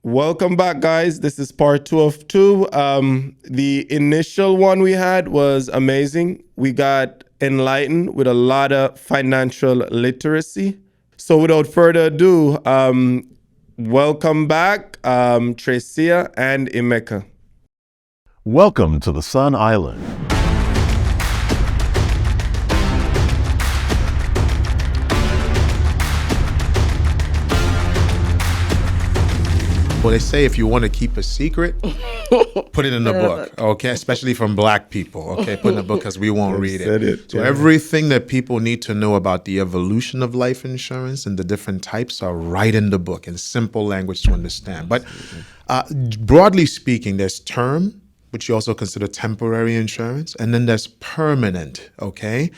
Welcome back, guys. This is part two of two. The initial one we had was amazing. We got enlightened with a lot of financial literacy. So, without further ado, welcome back, Tricia and Emeka. Welcome to the Sun Island. Well, they say if you want to keep a secret, put it in the book, okay? Especially from Black people, okay? Put it in the book because we won't read it. So everything that people need to know about the evolution of life insurance and the different types are right in the book in simple language to understand. But broadly speaking, there's term, which you also consider temporary insurance, and then there's permanent, okay?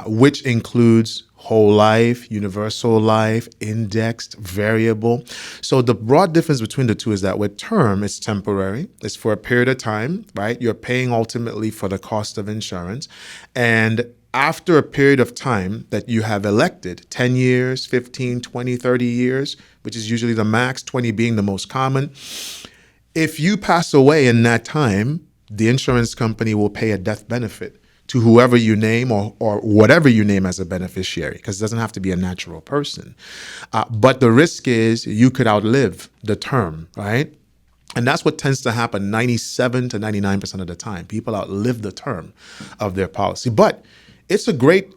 Which includes whole life, universal life, indexed, variable. So the broad difference between the two is that with term, it's temporary. It's for a period of time, right? You're paying ultimately for the cost of insurance. And after a period of time that you have elected, 10 years, 15, 20, 30 years, which is usually the max, 20 being the most common, if you pass away in that time, the insurance company will pay a death benefit to whoever you name or whatever you name as a beneficiary, because it doesn't have to be a natural person. But the risk is you could outlive the term, right? And that's what tends to happen 97 to 99% of the time. People outlive the term of their policy. But it's a great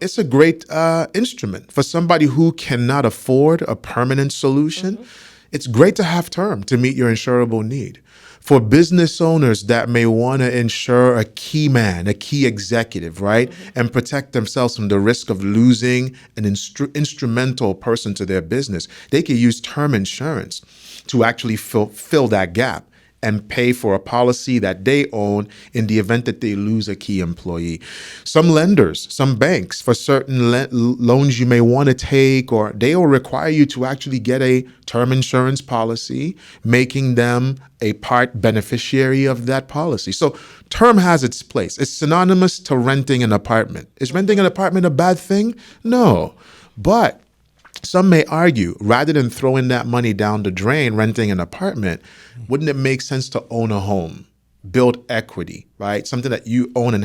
instrument for somebody who cannot afford a permanent solution. It's great to have term to meet your insurable need. For business owners that may want to insure a key man, a key executive, right? And protect themselves from the risk of losing an instrumental person to their business, they could use term insurance to actually fill that gap and pay for a policy that they own in the event that they lose a key employee. Some lenders, some banks, for certain loans you may want to take, or they will require you to actually get a term insurance policy, making them a part beneficiary of that policy. So term has its place. It's synonymous to renting an apartment. Is renting an apartment a bad thing? No. But some may argue, rather than throwing that money down the drain, renting an apartment, wouldn't it make sense to own a home, build equity, right? Something that you own and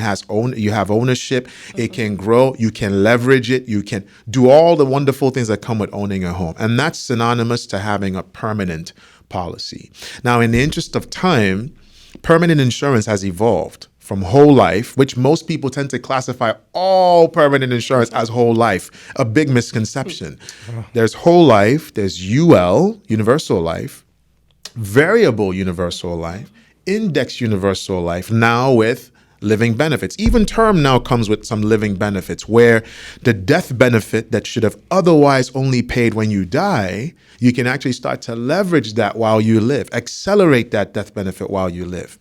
you have ownership, it can grow, you can leverage it, you can do all the wonderful things that come with owning a home. And that's synonymous to having a permanent policy. Now, in the interest of time, permanent insurance has evolved from whole life, which most people tend to classify all permanent insurance as whole life, a big misconception. There's whole life, there's UL, universal life, variable universal life, index universal life, now with living benefits. Even term now comes with some living benefits where the death benefit that should have otherwise only paid when you die, you can actually start to leverage that while you live, accelerate that death benefit while you live.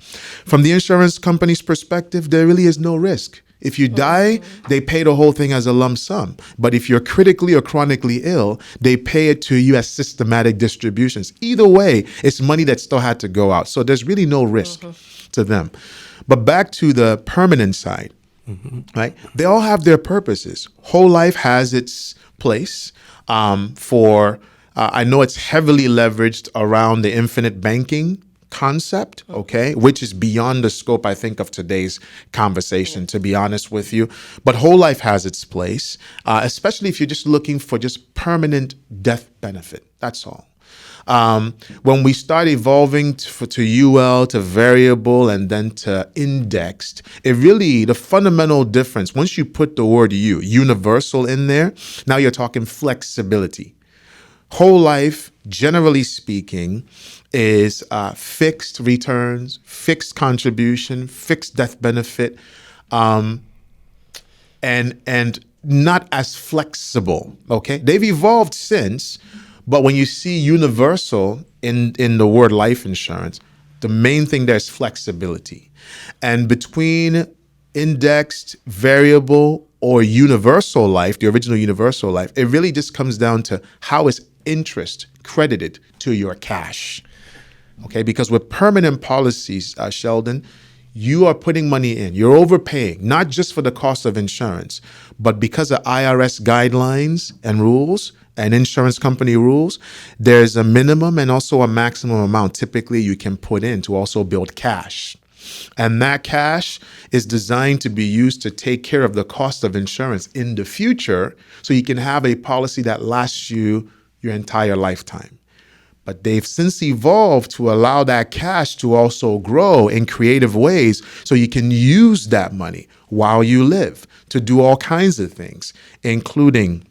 From the insurance company's perspective, there really is no risk. If you die, they pay the whole thing as a lump sum. But if you're critically or chronically ill, they pay it to you as systematic distributions. Either way, it's money that still had to go out. So there's really no risk to them. But back to the permanent side, right? They all have their purposes. Whole life has its place I know it's heavily leveraged around the infinite banking concept, okay, which is beyond the scope, I think, of today's conversation, to be honest with you. But whole life has its place, especially if you're just looking for just permanent death benefit. That's all. When we start evolving to UL, to variable, and then to indexed, the fundamental difference, once you put the word universal in there, now you're talking flexibility. Whole life, generally speaking, is fixed returns, fixed contribution, fixed death benefit, and not as flexible. Okay, they've evolved since, but when you see universal in the word life insurance, the main thing there is flexibility, and between indexed, variable, or universal life, the original universal life, it really just comes down to how is interest credited to your cash. Okay, because with permanent policies, Sheldon, you are putting money in. You're overpaying, not just for the cost of insurance, but because of IRS guidelines and rules, and insurance company rules, there's a minimum and also a maximum amount typically you can put in to also build cash. And that cash is designed to be used to take care of the cost of insurance in the future so you can have a policy that lasts you your entire lifetime. But they've since evolved to allow that cash to also grow in creative ways so you can use that money while you live to do all kinds of things, including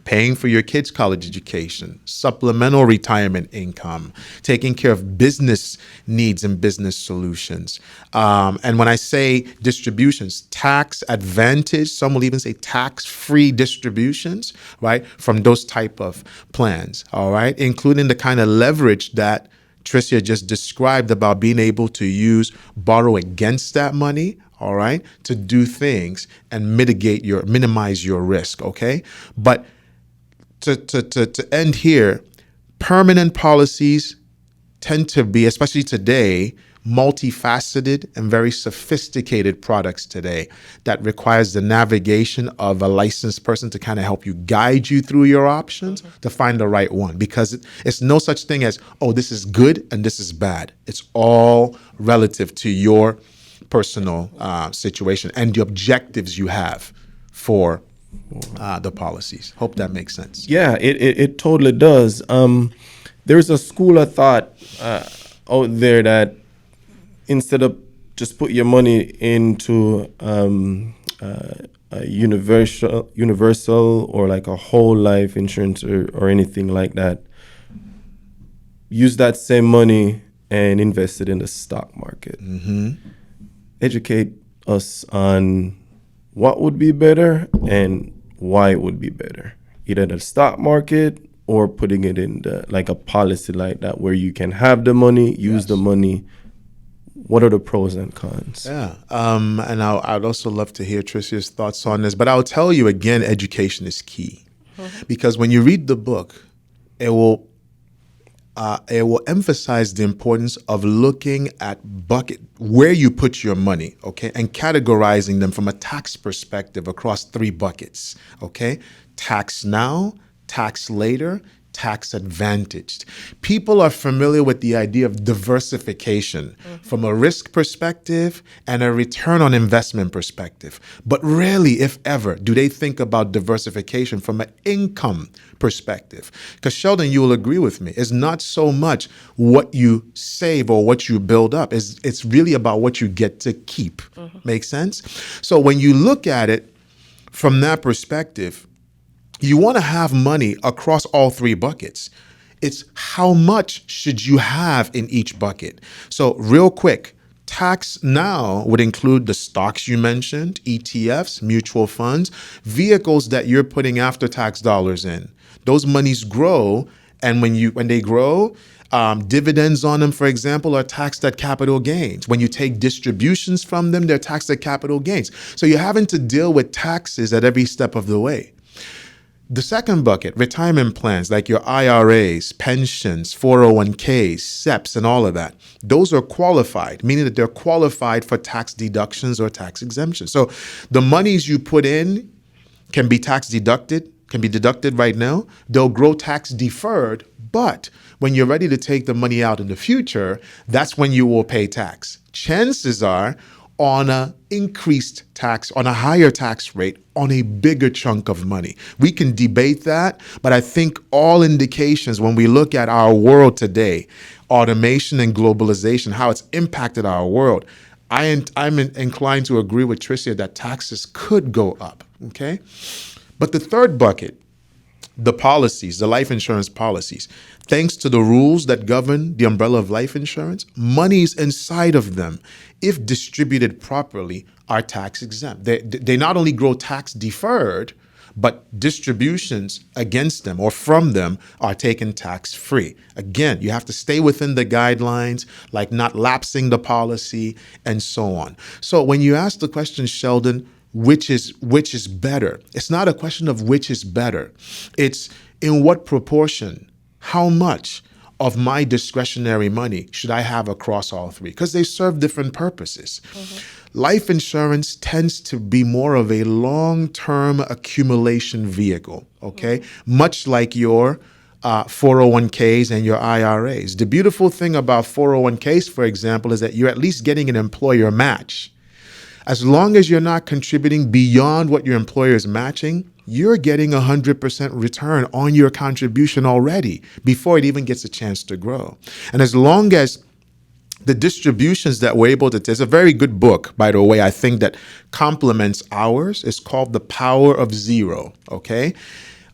paying for your kids' college education, supplemental retirement income, taking care of business needs and business solutions. And when I say distributions, tax advantage, some will even say tax-free distributions, right, from those type of plans, all right, including the kind of leverage that Tricia just described about being able to borrow against that money, all right, to do things and minimize your risk, okay? But to end here, permanent policies tend to be, especially today, multifaceted and very sophisticated products today that requires the navigation of a licensed person to kind of help you guide you through your options to find the right one, because it's no such thing as, oh, this is good and this is bad. It's all relative to your personal situation and the objectives you have for the policies. Hope that makes sense. Yeah, it totally does. There's a school of thought out there that instead of just put your money into a universal or like a whole life insurance or anything like that, use that same money and invest it in the stock market. Educate us on what would be better and why it would be better, either the stock market or putting it in like a policy like that where you can have the money, use the money. What are the pros and cons? Yeah, and I'd also love to hear Tricia's thoughts on this, but I'll tell you again, education is key. Because when you read the book, it will emphasize the importance of looking at where you put your money, okay, and categorizing them from a tax perspective across 3 buckets, okay? Tax now, tax later, tax advantaged. People are familiar with the idea of diversification from a risk perspective and a return on investment perspective. But rarely, if ever, do they think about diversification from an income perspective. Because Sheldon, you will agree with me, it's not so much what you save or what you build up. It's really about what you get to keep. Make sense? So when you look at it from that perspective, you want to have money across all 3 buckets. It's how much should you have in each bucket. So real quick, tax now would include the stocks you mentioned, ETFs, mutual funds, vehicles that you're putting after tax dollars in. Those monies grow, and when they grow, dividends on them, for example, are taxed at capital gains. When you take distributions from them, they're taxed at capital gains. So you're having to deal with taxes at every step of the way. The second bucket, retirement plans like your IRAs, pensions, 401ks, SEPs, and all of that, those are qualified, meaning that they're qualified for tax deductions or tax exemptions. So the monies you put in can be tax deducted, can be deducted right now. They'll grow tax deferred, but when you're ready to take the money out in the future, that's when you will pay tax. Chances are on a increased tax, on a higher tax rate, on a bigger chunk of money. We can debate that, but I think all indications when we look at our world today, automation and globalization, how it's impacted our world, I'm inclined to agree with Tricia that taxes could go up, okay? But the third bucket, the policies, the life insurance policies, thanks to the rules that govern the umbrella of life insurance, monies inside of them, if distributed properly, are tax exempt. They not only grow tax deferred, but distributions against them or from them are taken tax free. Again, you have to stay within the guidelines, like not lapsing the policy and so on. So when you ask the question, Sheldon, which is better? It's not a question of which is better. It's in what proportion, how much of my discretionary money should I have across all three? Because they serve different purposes. Life insurance tends to be more of a long-term accumulation vehicle, okay? Much like your 401ks and your IRAs. The beautiful thing about 401ks, for example, is that you're at least getting an employer match. As long as you're not contributing beyond what your employer is matching, you're getting 100% return on your contribution already before it even gets a chance to grow. And as long as the distributions that we're able to, there's a very good book, by the way, I think that complements ours. It's called The Power of Zero, okay?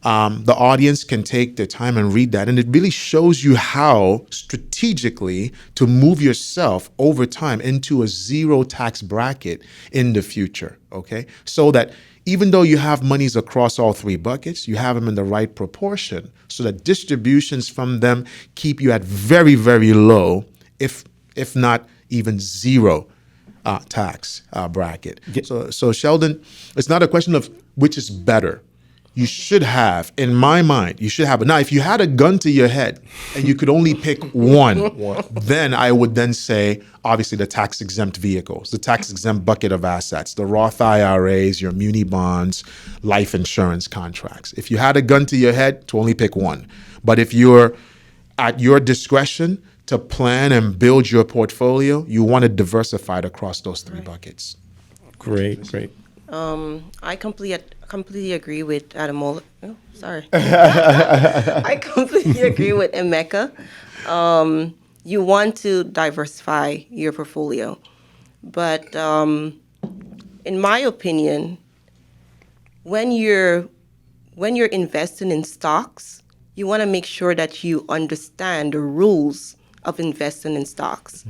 The audience can take their time and read that. And it really shows you how strategically to move yourself over time into a zero tax bracket in the future, okay? So that even though you have monies across all three buckets, you have them in the right proportion so that distributions from them keep you at very, very low, if not even zero tax bracket. So Sheldon, it's not a question of which is better. You should have, in my mind, you should have. Now, if you had a gun to your head and you could only pick one, then I would then say, obviously, the tax-exempt vehicles, the tax-exempt bucket of assets, the Roth IRAs, your muni bonds, life insurance contracts. If you had a gun to your head, to only pick one. But if you're at your discretion to plan and build your portfolio, you want to diversify it across those three buckets. Great. I completely agree with Adamola. Oh, sorry. I completely agree with Emeka. You want to diversify your portfolio, but in my opinion, when you're investing in stocks, you want to make sure that you understand the rules of investing in stocks.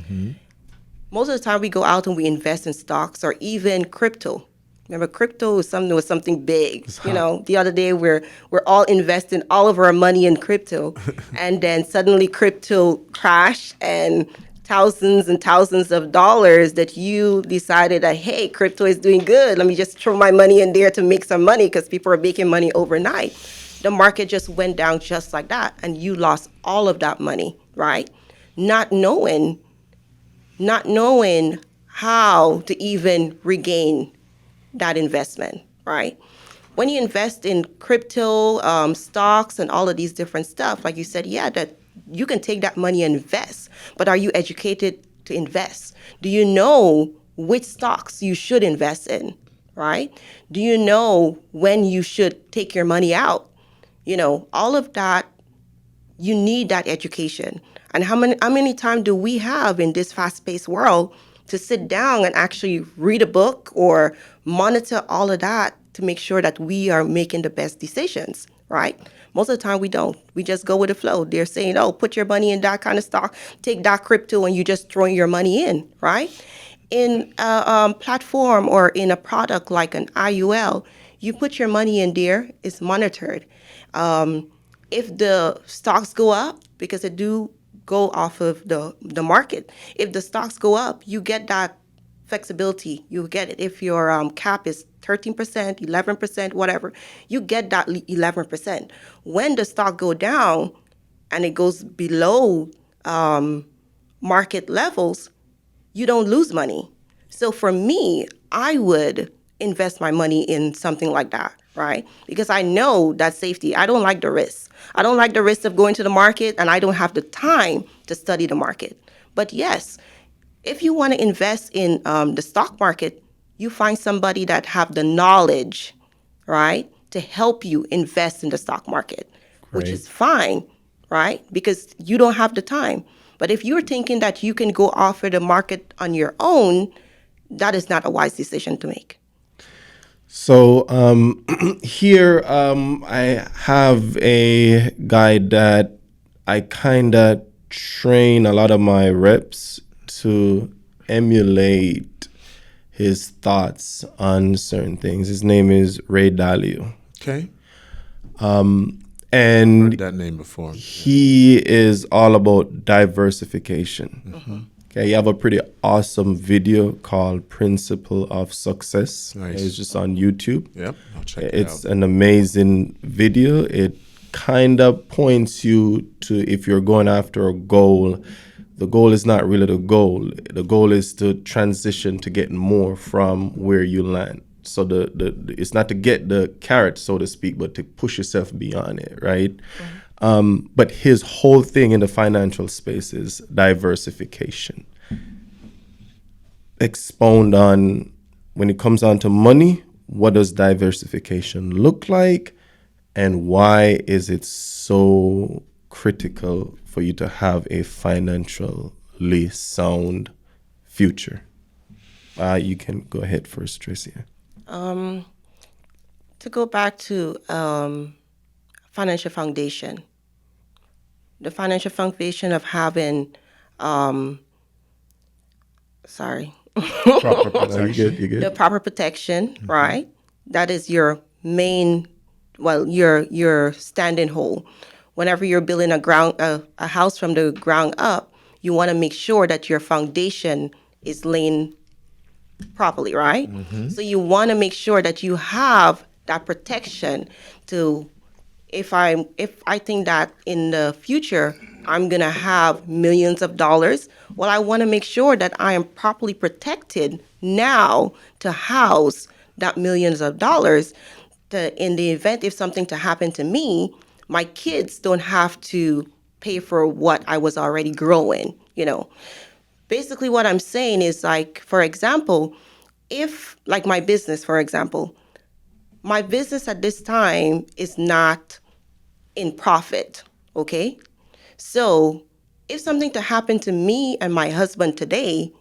Most of the time, we go out and we invest in stocks or even crypto. Remember, crypto was something big. The other day we're all investing all of our money in crypto, and then suddenly crypto crashed and thousands of dollars that you decided that, hey, crypto is doing good. Let me just throw my money in there to make some money because people are making money overnight. The market just went down just like that, and you lost all of that money, right? Not knowing how to even regain that investment, right? When you invest in crypto, stocks, and all of these different stuff, like you said, that you can take that money and invest, but are you educated to invest? Do you know which stocks you should invest in, right? Do you know when you should take your money out? All of that, you need that education. And how many times do we have in this fast-paced world to sit down and actually read a book or monitor all of that to make sure that we are making the best decisions, right? Most of the time we don't. We just go with the flow. They're saying, oh, put your money in that kind of stock, take that crypto, and you just throwing your money in, right? In a platform or in a product like an IUL, you put your money in there, it's monitored. If the stocks go up, because they do go off of the market, if the stocks go up, you get that flexibility. You get it. If your cap is 13%, 11%, whatever, you get that 11%. When the stock go down and it goes below market levels, you don't lose money. So for me, I would invest my money in something like that, right? Because I know that safety. I don't like the risk. I don't like the risk of going to the market, and I don't have the time to study the market. But yes, if you want to invest in the stock market, you find somebody that have the knowledge, right, to help you invest in the stock market, which is fine, right? Because you don't have the time. But if you're thinking that you can go offer the market on your own, that is not a wise decision to make. So here I have a guide that I kind of train a lot of my reps to emulate his thoughts on certain things. His name is Ray Dalio. Okay. And I've heard that name before. He is all about diversification. Mm-hmm. Okay, you have a pretty awesome video called Principle of Success. Nice. It's just on YouTube. Yep, I'll check it out. It's an amazing video. It kind of points you to, if you're going after a goal, the goal is not really the goal. The goal is to transition to get more from where you land. So it's not to get the carrot, so to speak, but to push yourself beyond it, right? But his whole thing in the financial space is diversification. Expound on, when it comes on to money, what does diversification look like, and why is it so critical for you to have a financially sound future? You can go ahead first, Tricia. To go back to financial foundation, the financial foundation of having, Proper protection. You good. the proper protection, right? That is your main, well, your standing hole. Whenever you're building a house from the ground up, you want to make sure that your foundation is laying properly, right? So you want to make sure that you have that protection to, if I think that in the future I'm gonna have millions of dollars, well, I want to make sure that I am properly protected now to house that millions of dollars. In the event if something to happen to me, my kids don't have to pay for what I was already growing, Basically, what I'm saying is, like, for example, if, like, my business, for example, my business at this time is not in profit, okay? So if something to happen to me and my husband today,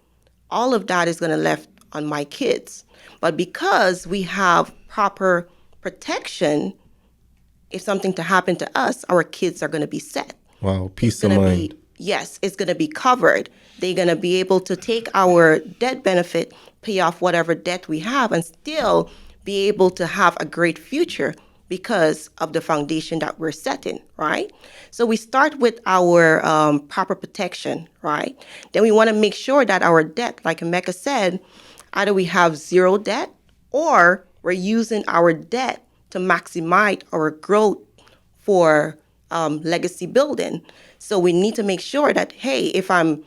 all of that is going to left on my kids. But because we have proper protection, if something to happen to us, our kids are going to be set. Wow, peace It's of gonna mind. yes, it's going to be covered. They're going to be able to take our debt benefit, pay off whatever debt we have, and still be able to have a great future because of the foundation that we're setting, right? So we start with our proper protection, right? Then we want to make sure that our debt, like Emeka said, either we have zero debt or we're using our debt to maximize our growth for legacy building. So we need to make sure that, hey, if I'm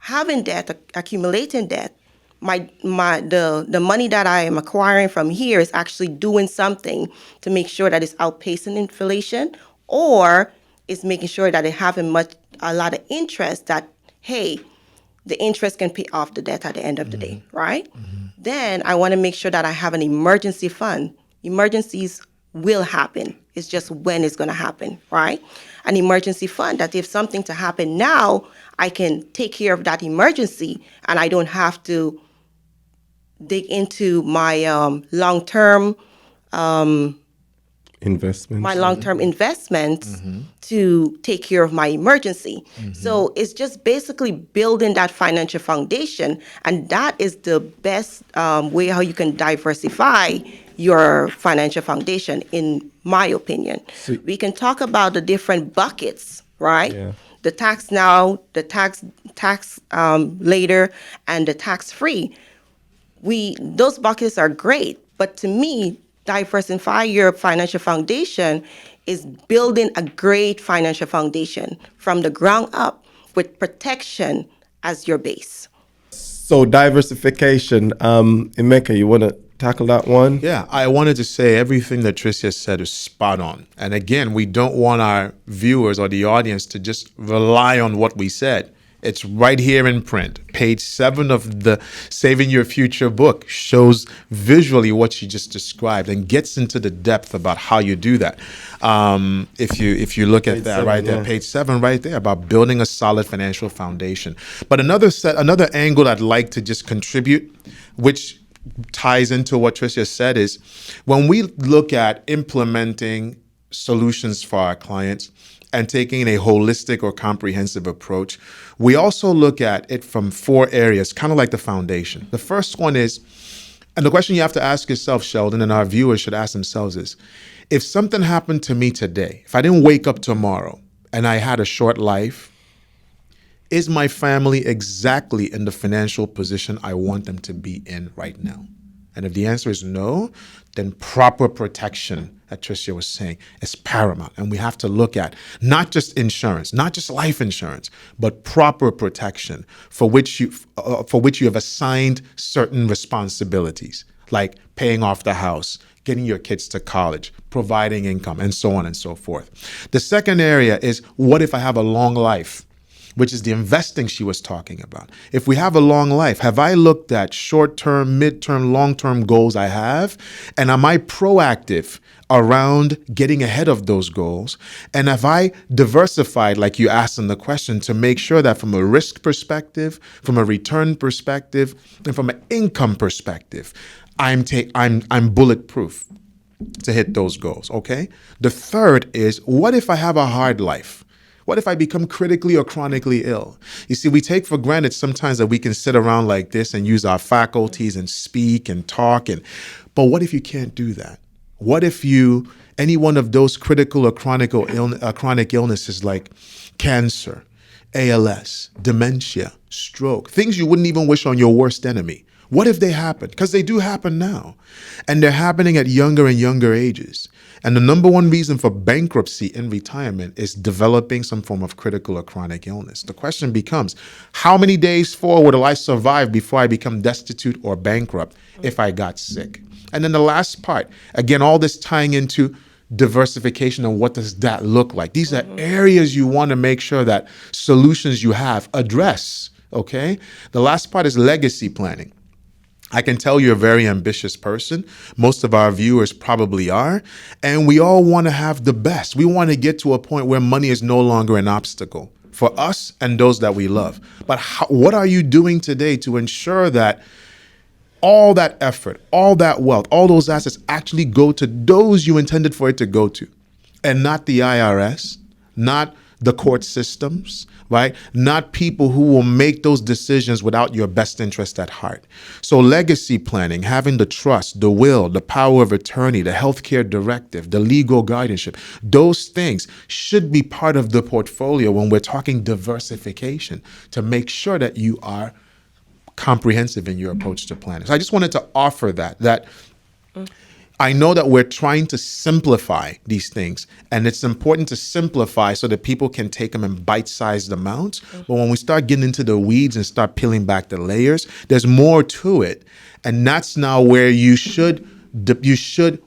having debt, accumulating debt, the money that I am acquiring from here is actually doing something to make sure that it's outpacing inflation, or it's making sure that it having a lot of interest that, hey, the interest can pay off the debt at the end of the day, right? Then I want to make sure that I have an emergency fund. Emergencies will happen. It's just when it's going to happen, right? An emergency fund that if something to happen now, I can take care of that emergency and I don't have to dig into my long-term investments to take care of my emergency. So it's just basically building that financial foundation, and that is the best way how you can diversify your financial foundation, in my opinion. We can talk about the different buckets, right? Yeah. The tax now, the tax later, and the tax free. Those buckets are great, but to me, diversify your financial foundation is building a great financial foundation from the ground up with protection as your base. So diversification, Emeka, you want to tackle that one? Yeah, I wanted to say everything that Tricia said is spot on. And again, we don't want our viewers or the audience to just rely on what we said. It's right here in print. Page 7 of the Saving Your Future book shows visually what she just described and gets into the depth about how you do that. If you look at Page that 7, right there, yeah. page 7 right there, about building a solid financial foundation. But another angle I'd like to just contribute, which ties into what Tricia said, is when we look at implementing solutions for our clients and taking a holistic or comprehensive approach, we also look at it from 4 areas, kind of like the foundation. The first one is, and the question you have to ask yourself, Sheldon, and our viewers should ask themselves is, if something happened to me today, if I didn't wake up tomorrow and I had a short life, is my family exactly in the financial position I want them to be in right now? And if the answer is no, then proper protection, that Tricia was saying, is paramount. And we have to look at not just insurance, not just life insurance, but proper protection for which you have assigned certain responsibilities, like paying off the house, getting your kids to college, providing income, and so on and so forth. The second area is, what if I have a long life? Which is the investing she was talking about. If we have a long life, have I looked at short-term, mid-term, long-term goals I have? And am I proactive around getting ahead of those goals? And have I diversified, like you asked in the question, to make sure that from a risk perspective, from a return perspective, and from an income perspective, I'm bulletproof to hit those goals, okay? The third is, what if I have a hard life? What if I become critically or chronically ill? You see, we take for granted sometimes that we can sit around like this and use our faculties and speak and talk. But what if you can't do that? What if any one of those critical or chronic illnesses like cancer, ALS, dementia, stroke, things you wouldn't even wish on your worst enemy? What if they happen? Because they do happen now. And they're happening at younger and younger ages. And the number one reason for bankruptcy in retirement is developing some form of critical or chronic illness. The question becomes, how many days forward will I survive before I become destitute or bankrupt if I got sick? And then the last part, again, all this tying into diversification and what does that look like? These are areas you want to make sure that solutions you have address, okay? The last part is legacy planning. I can tell you're a very ambitious person. Most of our viewers probably are. And we all want to have the best. We want to get to a point where money is no longer an obstacle for us and those that we love. But what are you doing today to ensure that all that effort, all that wealth, all those assets actually go to those you intended for it to go to, and not the IRS, not the court systems, right? Not people who will make those decisions without your best interest at heart. So legacy planning, having the trust, the will, the power of attorney, the healthcare directive, the legal guardianship, those things should be part of the portfolio when we're talking diversification to make sure that you are comprehensive in your approach to planning. So I just wanted to offer that I know that we're trying to simplify these things, and it's important to simplify so that people can take them in bite-sized amounts. But when we start getting into the weeds and start peeling back the layers, there's more to it. And that's now where you should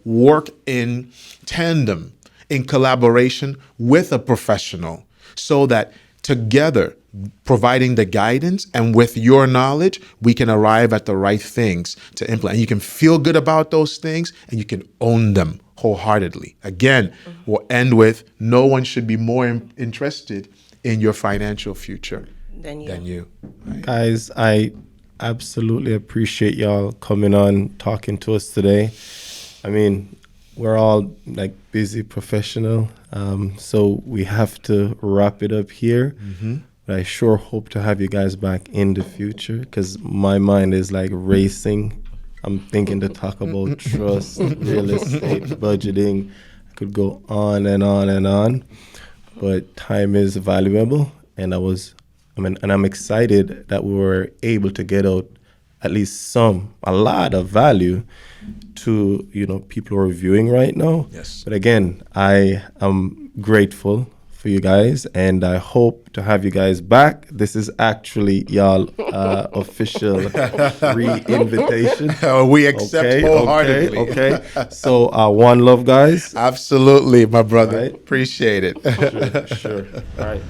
work in tandem, in collaboration with a professional, so that together, providing the guidance and with your knowledge, we can arrive at the right things to implement. And you can feel good about those things and you can own them wholeheartedly. Again, we'll end with, no one should be more interested in your financial future than you. Right? Guys, I absolutely appreciate y'all coming on, talking to us today. I mean, we're all like busy professional, so we have to wrap it up here. But I sure hope to have you guys back in the future, because my mind is like racing. I'm thinking to talk about trust, real estate, budgeting. I could go on and on and on, but time is valuable, and I'm excited that we were able to get out at least a lot of value to people who are viewing right now. Yes. But again, I am grateful for you guys, and I hope to have you guys back. This is actually y'all official re-invitation. We accept wholeheartedly. Okay. So one love, guys. Absolutely, my brother. Right. Appreciate it. Sure. All right.